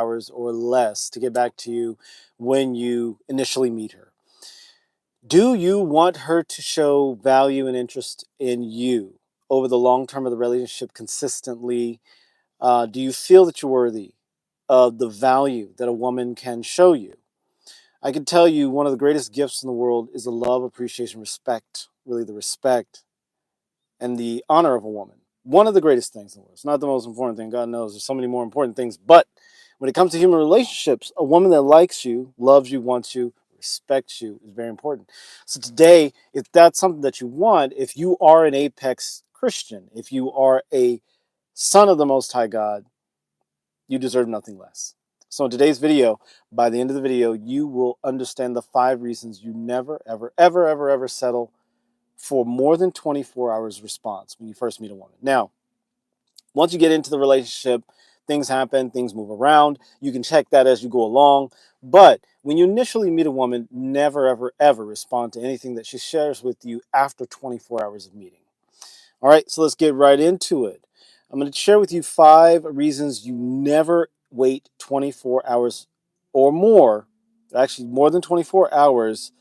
hours or less to get back to you when you initially meet her. Do you want her to show value and interest in you over the long term of the relationship consistently? Do you feel that you're worthy of the value that a woman can show you? I can tell you one of the greatest gifts in the world is the love, appreciation, respect, really the respect and the honor of a woman. One of the greatest things in the world. It's not the most important thing. God knows there's so many more important things. But when it comes to human relationships, a woman that likes you, loves you, wants you, respects you is very important. So today, if that's something that you want, if you are an apex Christian, if you are a son of the Most High God, you deserve nothing less. So in today's video, by the end of the video, you will understand the 5 reasons you never, ever, ever, ever, ever settle for more than 24 hours response when you first meet a woman. Now, once you get into the relationship, things happen, things move around. You can check that as you go along. But when you initially meet a woman, never, ever, ever respond to anything that she shares with you after 24 hours of meeting. All right, so let's get right into it. I'm going to share with you 5 reasons you never wait 24 hours or more, actually more than 24 hours,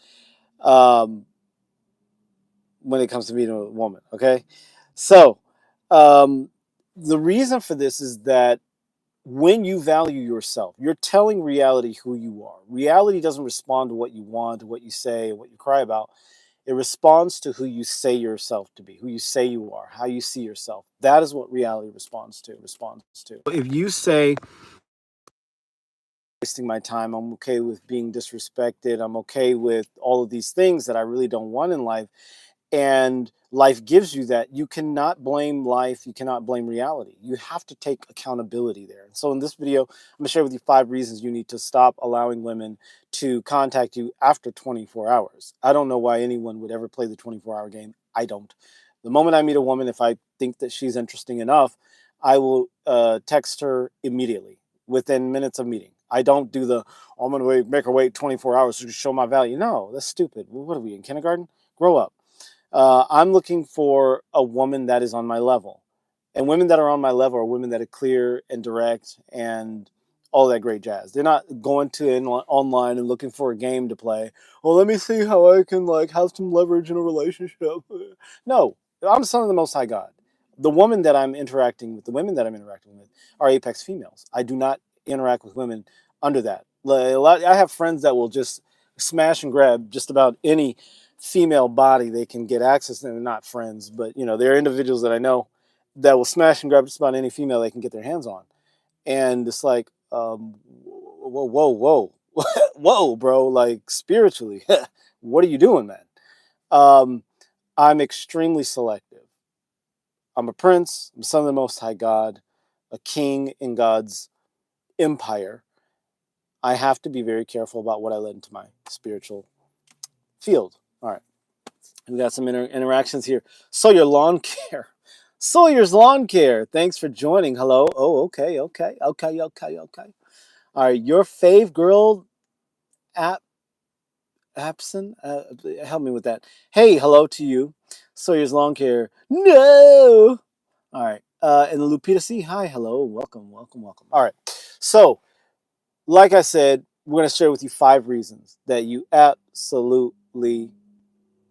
when it comes to meeting a woman, okay? So, the reason for this is that when you value yourself, you're telling reality who you are. Reality doesn't respond to what you want, to what you say, what you cry about. It responds to who you say yourself to be, who you say you are, how you see yourself. That is what reality responds to. If you say, wasting my time, I'm okay with being disrespected, I'm okay with all of these things that I really don't want in life, and life gives you that, you cannot blame life, you cannot blame reality. You have to take accountability there. And so in this video, I'm going to share with you 5 reasons you need to stop allowing women to contact you after 24 hours. I don't know why anyone would ever play the 24-hour game. I don't. The moment I meet a woman, if I think that she's interesting enough, I will text her immediately within minutes of meeting. I don't do the, oh, I'm going to make her wait 24 hours to show my value. No, that's stupid. What are we, in kindergarten? Grow up. I'm looking for a woman that is on my level. And women that are on my level are women that are clear and direct and all that great jazz. They're not going to online and looking for a game to play. Well, let me see how I can like have some leverage in a relationship. No, I'm the son of the Most High God. The woman that I'm interacting with, the women that I'm interacting with are apex females. I do not interact with women under that. I have friends that will just smash and grab just about any female body they can get access to. They're not friends, but you know, they're individuals that I know that will smash and grab just about any female they can get their hands on. And it's like, whoa, whoa, bro, like spiritually, what are you doing, man? I'm extremely selective. I'm a prince, I'm son of the Most High God, a king in God's empire. I have to be very careful about what I let into my spiritual field. All right. We got some interactions here. Sawyer Lawn Care. Sawyer's Lawn Care. Thanks for joining. Hello. Oh, okay. All right. Your fave girl Appson? Help me with that. Hey, hello to you. Sawyer's Lawn Care. No. All right. And Lupita C. Hi, hello. Welcome. All right. So, like I said, we're going to share with you 5 reasons that you absolutely,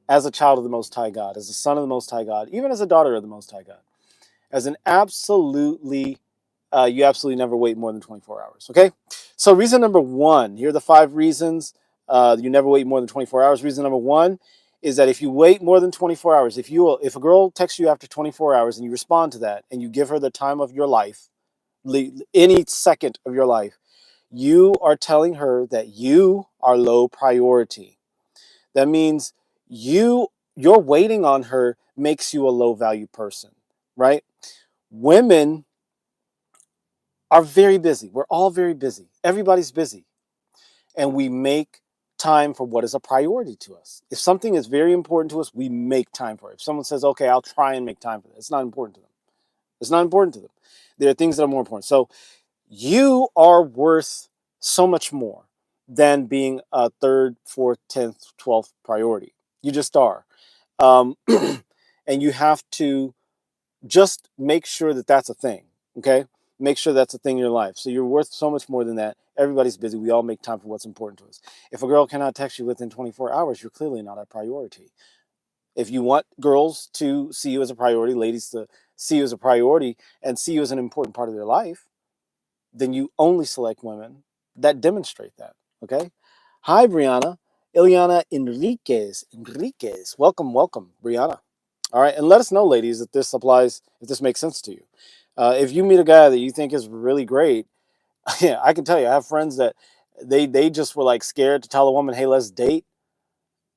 as a child of the Most High God, as a son of the Most High God, even as a daughter of the Most High God, as an absolutely, you absolutely never wait more than 24 hours, okay? So reason number 1, here are the 5 reasons you never wait more than 24 hours. Reason number 1 is that if you wait more than 24 hours, if a girl texts you after 24 hours and you respond to that and you give her the time of your life, any second of your life, you are telling her that you are low priority. That means your waiting on her makes you a low value person, right? Women are very busy. We're all very busy. Everybody's busy. And we make time for what is a priority to us. If something is very important to us, we make time for it. If someone says, okay, I'll try and make time for it, it's not important to them. It's not important to them. There are things that are more important. So you are worth so much more than being a 3rd, 4th, 10th, 12th priority. You just are. And you have to just make sure that that's a thing, okay? Make sure that's a thing in your life. So you're worth so much more than that. Everybody's busy. We all make time for what's important to us. If a girl cannot text you within 24 hours, you're clearly not a priority. If you want girls to see you as a priority, ladies to see you as a priority and see you as an important part of their life, then you only select women that demonstrate that. Okay. Hi, Brianna. Ileana Enriquez. Enriquez. Welcome, welcome, Brianna. All right. And let us know, ladies, if this applies, if this makes sense to you. If you meet a guy that you think is really great, yeah, I can tell you, I have friends that they just were like scared to tell a woman, hey, let's date.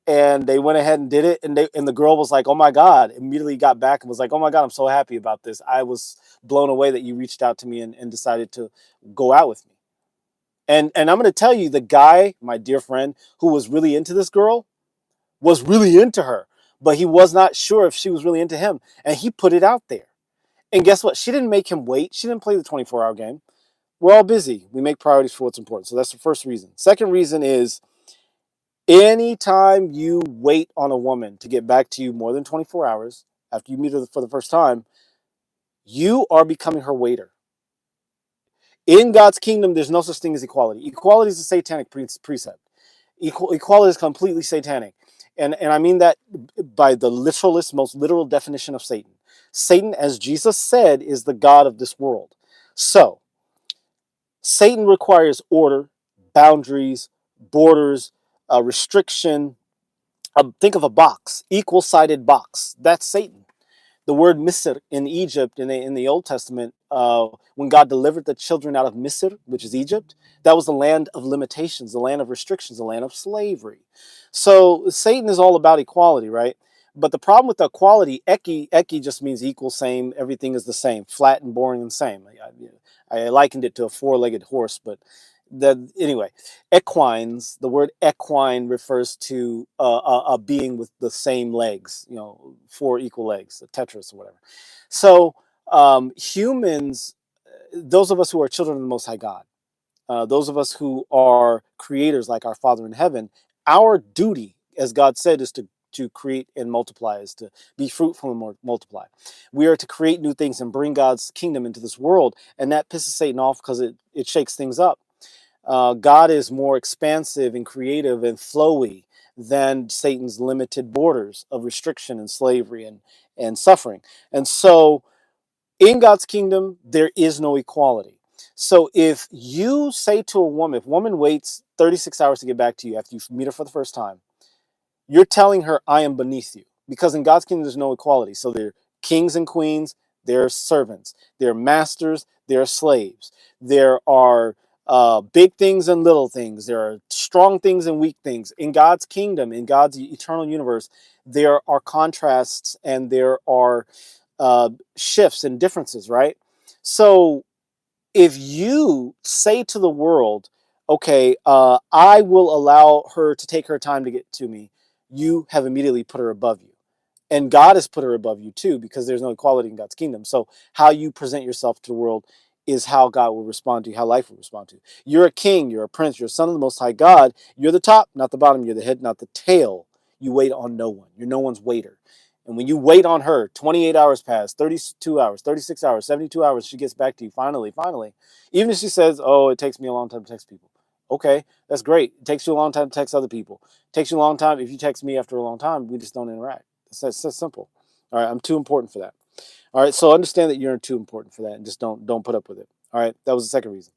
And they went ahead and did it. And the girl was like, oh my God, immediately got back and was like, oh my God, I'm so happy about this. I was blown away that you reached out to me and decided to go out with me. And I'm going to tell you, the guy, my dear friend, who was really into this girl, was really into her, but he was not sure if she was really into him. And he put it out there. And guess what? She didn't make him wait. She didn't play the 24-hour game. We're all busy. We make priorities for what's important. So that's the first reason. Second reason is anytime you wait on a woman to get back to you more than 24 hours after you meet her for the first time, you are becoming her waiter. In God's kingdom, there's no such thing as equality. Equality is a satanic precept. Equality is completely satanic. And I mean that by the literalist, most literal definition of Satan. Satan, as Jesus said, is the God of this world. So, Satan requires order, boundaries, borders, restriction. Think of a box, equal-sided box. That's Satan. The word Misr in Egypt in the Old Testament, when God delivered the children out of Misr, which is Egypt, that was the land of limitations, the land of restrictions, the land of slavery. So Satan is all about equality, right? But the problem with the equality, eki just means equal, same, everything is the same, flat and boring and same. I likened it to a four-legged horse, but anyway, equines, the word equine refers to a being with the same legs, four equal legs, a tetras or whatever. So humans, those of us who are children of the Most High God, those of us who are creators like our Father in heaven, our duty, as God said, is to create and multiply, is to be fruitful and multiply. We are to create new things and bring God's kingdom into this world, and that pisses Satan off because it shakes things up. God is more expansive and creative and flowy than Satan's limited borders of restriction and slavery and suffering. And so in God's kingdom, there is no equality. So if you say to a woman, if a woman waits 36 hours to get back to you after you meet her for the first time, you're telling her, I am beneath you. Because in God's kingdom, there's no equality. So they're kings and queens, they're servants, they're masters, they're slaves. There are big things and little things. There are strong things and weak things. In God's kingdom, in God's eternal universe, there are contrasts and there are shifts and differences, right? So if you say to the world, okay, I will allow her to take her time to get to me, you have immediately put her above you. And God has put her above you too, because there's no equality in God's kingdom. So how you present yourself to the world is how God will respond to you, how life will respond to you. You're a king, you're a prince, you're a son of the Most High God. You're the top, not the bottom. You're the head, not the tail. You wait on no one. You're no one's waiter. And when you wait on her, 28 hours pass, 32 hours, 36 hours, 72 hours, she gets back to you finally. Even if she says, oh, it takes me a long time to text people. Okay, that's great. It takes you a long time to text other people. It takes you a long time. If you text me after a long time, we just don't interact. It's that simple. All right, I'm too important for that. All right, so understand that you're too important for that and just don't put up with it. All right, that was the second reason.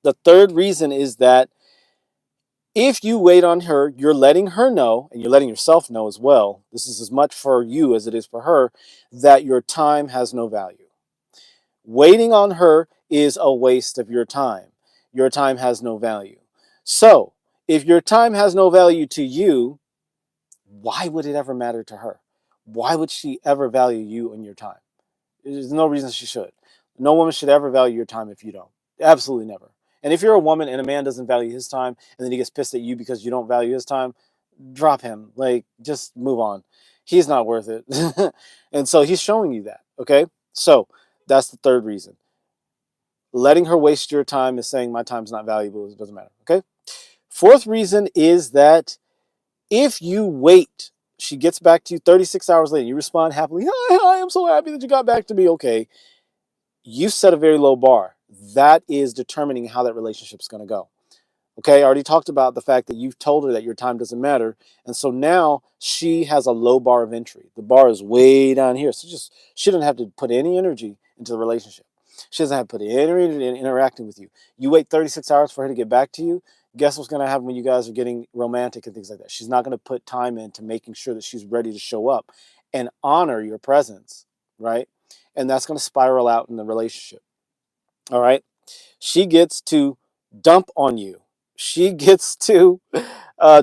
The third reason is that if you wait on her, you're letting her know, and you're letting yourself know as well, this is as much for you as it is for her, that your time has no value. Waiting on her is a waste of your time. Your time has no value. So, if your time has no value to you, why would it ever matter to her? Why would she ever value you and your time? There's no reason she should. No woman should ever value your time if you don't. Absolutely never. And if you're a woman and a man doesn't value his time and then he gets pissed at you because you don't value his time, drop him. Like, just move on. He's not worth it. And so he's showing you that. Okay? So that's the third reason. Letting her waste your time is saying my time's not valuable. It doesn't matter. Okay? Fourth reason is that if you wait, she gets back to you 36 hours later, you respond happily, hi, I'm so happy that you got back to me. Okay. You set a very low bar. That is determining how that relationship is going to go. Okay, I already talked about the fact that you've told her that your time doesn't matter. And so now she has a low bar of entry. The bar is way down here. So she doesn't have to put any energy into the relationship. She doesn't have to put any energy in interacting with you. You wait 36 hours for her to get back to you. Guess what's going to happen when you guys are getting romantic and things like that? She's not going to put time into making sure that she's ready to show up and honor your presence, right? And that's going to spiral out in the relationship. All right. She gets to dump on you. She gets to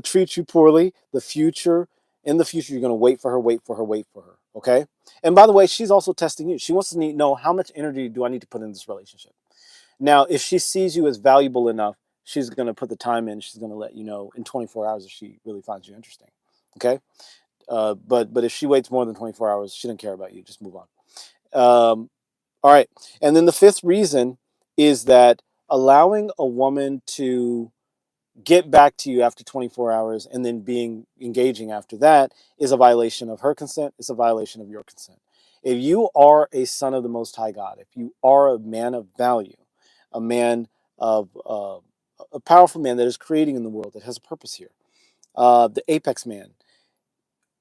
treat you poorly. In the future, you're going to wait for her, wait for her, wait for her. Okay. And by the way, she's also testing you. She wants to know how much energy do I need to put in this relationship. Now, if she sees you as valuable enough, she's going to put the time in. She's going to let you know in 24 hours if she really finds you interesting. Okay. But if she waits more than 24 hours, she doesn't care about you. Just move on. All right. And then the fifth reason is that allowing a woman to get back to you after 24 hours and then being engaging after that is a violation of her consent. It's a violation of your consent. If you are a son of the Most High God, if you are a man of value, a man of a powerful man that is creating in the world, that has a purpose here, the apex man,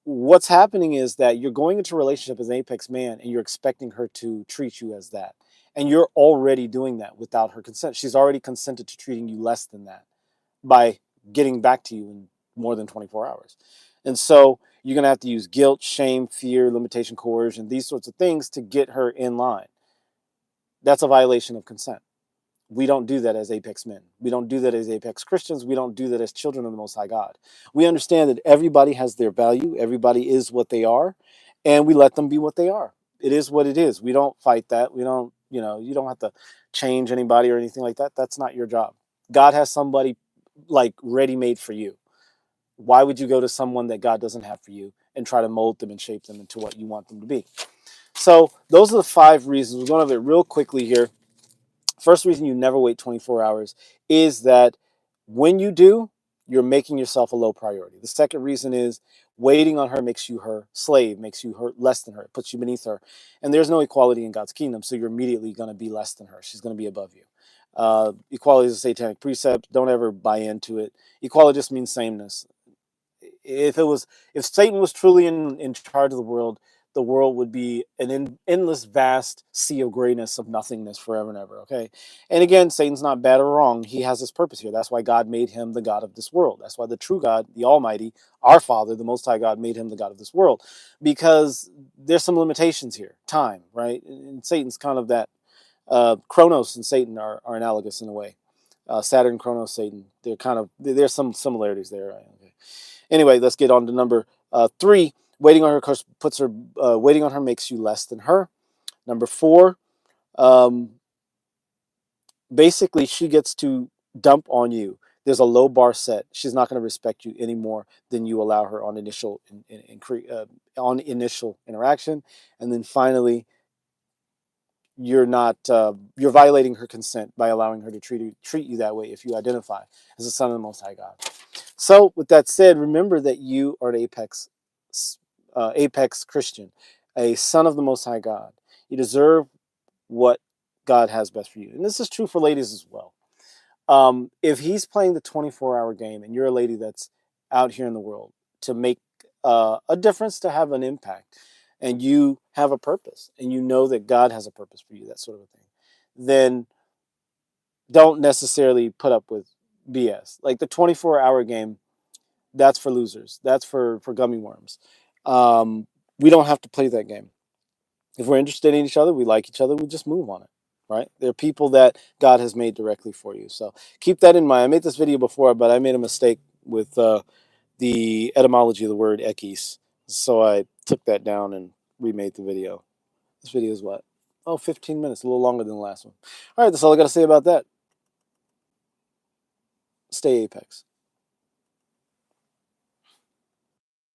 what's happening is that you're going into a relationship as an apex man and you're expecting her to treat you as that. And you're already doing that without her consent. She's already consented to treating you less than that by getting back to you in more than 24 hours. And so you're going to have to use guilt, shame, fear, limitation, coercion, these sorts of things to get her in line. That's a violation of consent. We don't do that as apex men. We don't do that as apex Christians. We don't do that as children of the Most High God. We understand that everybody has their value. Everybody is what they are, and we let them be what they are. It is what it is. We don't fight that. We don't, you don't have to change anybody or anything like that. That's not your job. God has somebody like ready-made for you. Why would you go to someone that God doesn't have for you and try to mold them and shape them into what you want them to be? So those are the 5 reasons. We're going over it real quickly here. First reason you never wait 24 hours is that when you do, you're making yourself a low priority. The second reason is waiting on her makes you her slave, makes you her less than her, it puts you beneath her. And there's no equality in God's kingdom, so you're immediately going to be less than her. She's going to be above you. Equality is a satanic precept. Don't ever buy into it. Equality just means sameness. If Satan was truly in charge of the world would be an endless vast sea of grayness of nothingness forever and ever. Okay. And again, Satan's not bad or wrong. He has his purpose here. That's why God made him the God of this world. That's why the true God, the Almighty, our Father, the Most High God, made him the God of this world, because there's some limitations here. Time, right? And Satan's kind of that. Kronos and Satan are analogous in a way. Saturn, Kronos, Satan. There's some similarities there. Right? Okay. Anyway, let's get on to number 3. Waiting on her waiting on her makes you less than her. Number 4, basically she gets to dump on you. There's a low bar set. She's not going to respect you any more than you allow her on initial on initial interaction. And then finally, you're violating her consent by allowing her to treat you that way if you identify as a son of the Most High God. So with that said, remember that you are an apex Christian, a son of the Most High God. You deserve what God has best for you. And this is true for ladies as well. If he's playing the 24-hour game and you're a lady that's out here in the world to make a difference, to have an impact, and you have a purpose, and you know that God has a purpose for you, that sort of a thing, then don't necessarily put up with BS. Like the 24-hour game, that's for losers. That's for gummy worms. We don't have to play that game. If we're interested in each other, we like each other, we just move on it, right? There are people that God has made directly for you. So keep that in mind. I made this video before, but I made a mistake with the etymology of the word ekis. So I took that down and remade the video. This video is what? Oh, 15 minutes, a little longer than the last one. All right, that's all I got to say about that. Stay Apex.